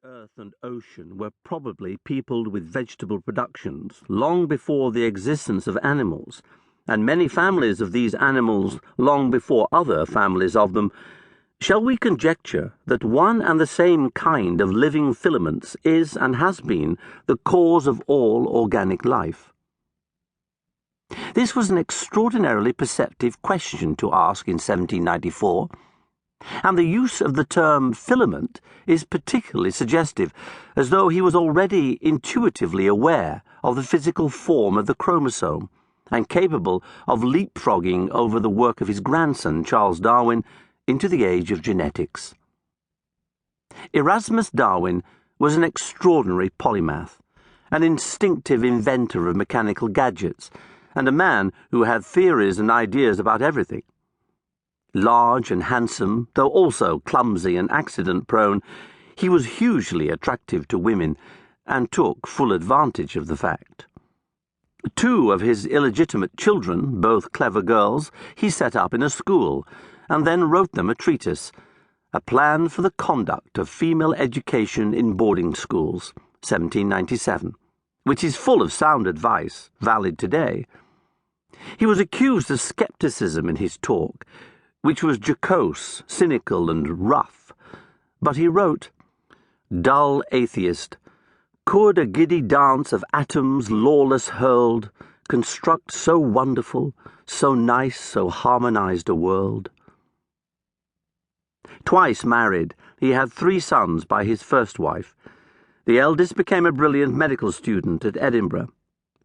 earth and ocean were probably peopled with vegetable productions long before the existence of animals, and many families of these animals long before other families of them, shall we conjecture that one and the same kind of living filaments is and has been the cause of all organic life? This was an extraordinarily perceptive question to ask in 1794, and the use of the term filament is particularly suggestive, as though he was already intuitively aware of the physical form of the chromosome and capable of leapfrogging over the work of his grandson, Charles Darwin, into the age of genetics. Erasmus Darwin was an extraordinary polymath, an instinctive inventor of mechanical gadgets, and a man who had theories and ideas about everything. Large and handsome, though also clumsy and accident-prone, he was hugely attractive to women, and took full advantage of the fact. 2 of his illegitimate children, both clever girls, he set up in a school, and then wrote them a treatise, A Plan for the Conduct of Female Education in Boarding Schools, 1797, which is full of sound advice, valid today. He was accused of skepticism in his talk, which was jocose, cynical, and rough, but he wrote, Dull atheist, could a giddy dance of atoms lawless hurled construct so wonderful, so nice, so harmonized a world? Twice married, he had 3 sons by his first wife. The eldest became a brilliant medical student at Edinburgh,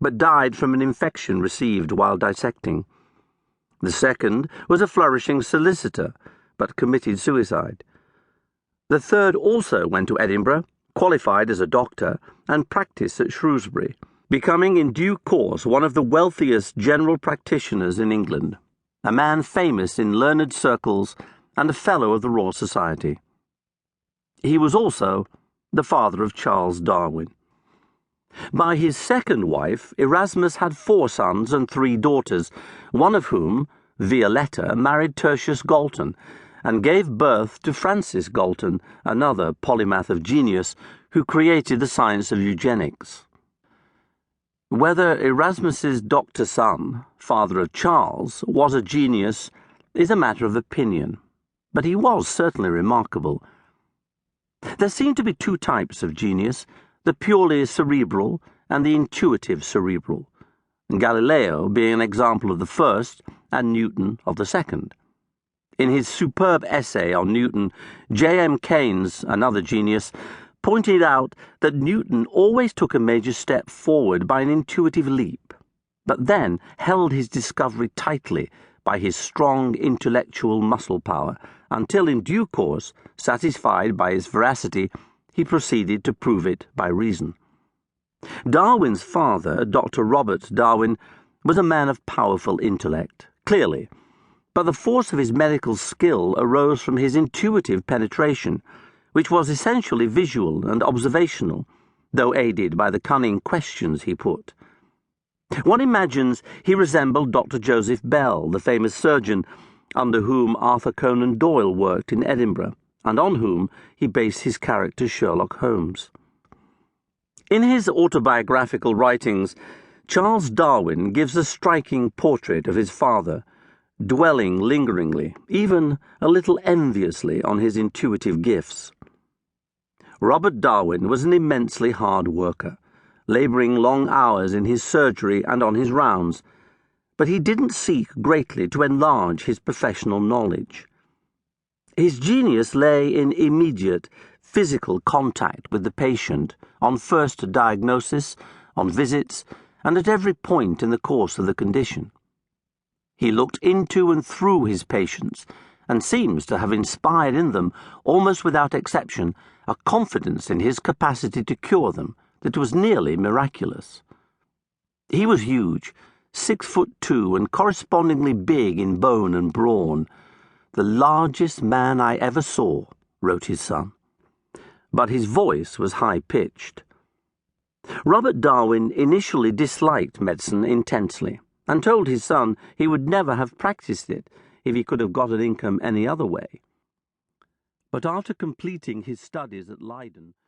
but died from an infection received while dissecting. The second was a flourishing solicitor, but committed suicide. The third also went to Edinburgh, qualified as a doctor, and practiced at Shrewsbury, becoming in due course one of the wealthiest general practitioners in England, a man famous in learned circles and a Fellow of the Royal Society. He was also the father of Charles Darwin. By his second wife, Erasmus had 4 sons and 3 daughters, one of whom, Violetta, married Tertius Galton, and gave birth to Francis Galton, another polymath of genius, who created the science of eugenics. Whether Erasmus's doctor son, father of Charles, was a genius is a matter of opinion, but he was certainly remarkable. There seem to be 2 types of genius, the purely cerebral and the intuitive cerebral, Galileo being an example of the first and Newton of the second. In his superb essay on Newton, J.M. Keynes, another genius, pointed out that Newton always took a major step forward by an intuitive leap, but then held his discovery tightly by his strong intellectual muscle power until in due course, satisfied by its veracity, he proceeded to prove it by reason. Darwin's father, Dr. Robert Darwin, was a man of powerful intellect, clearly, but the force of his medical skill arose from his intuitive penetration, which was essentially visual and observational, though aided by the cunning questions he put. One imagines he resembled Dr. Joseph Bell, the famous surgeon, under whom Arthur Conan Doyle worked in Edinburgh, and on whom he based his character Sherlock Holmes. In his autobiographical writings, Charles Darwin gives a striking portrait of his father, dwelling lingeringly, even a little enviously, on his intuitive gifts. Robert Darwin was an immensely hard worker, labouring long hours in his surgery and on his rounds, but he didn't seek greatly to enlarge his professional knowledge. His genius lay in immediate, physical contact with the patient, on first diagnosis, on visits, and at every point in the course of the condition. He looked into and through his patients, and seems to have inspired in them, almost without exception, a confidence in his capacity to cure them that was nearly miraculous. He was huge, 6'2", and correspondingly big in bone and brawn. The largest man I ever saw, wrote his son. But his voice was high-pitched. Robert Darwin initially disliked medicine intensely, and told his son he would never have practiced it if he could have got an income any other way. But after completing his studies at Leiden,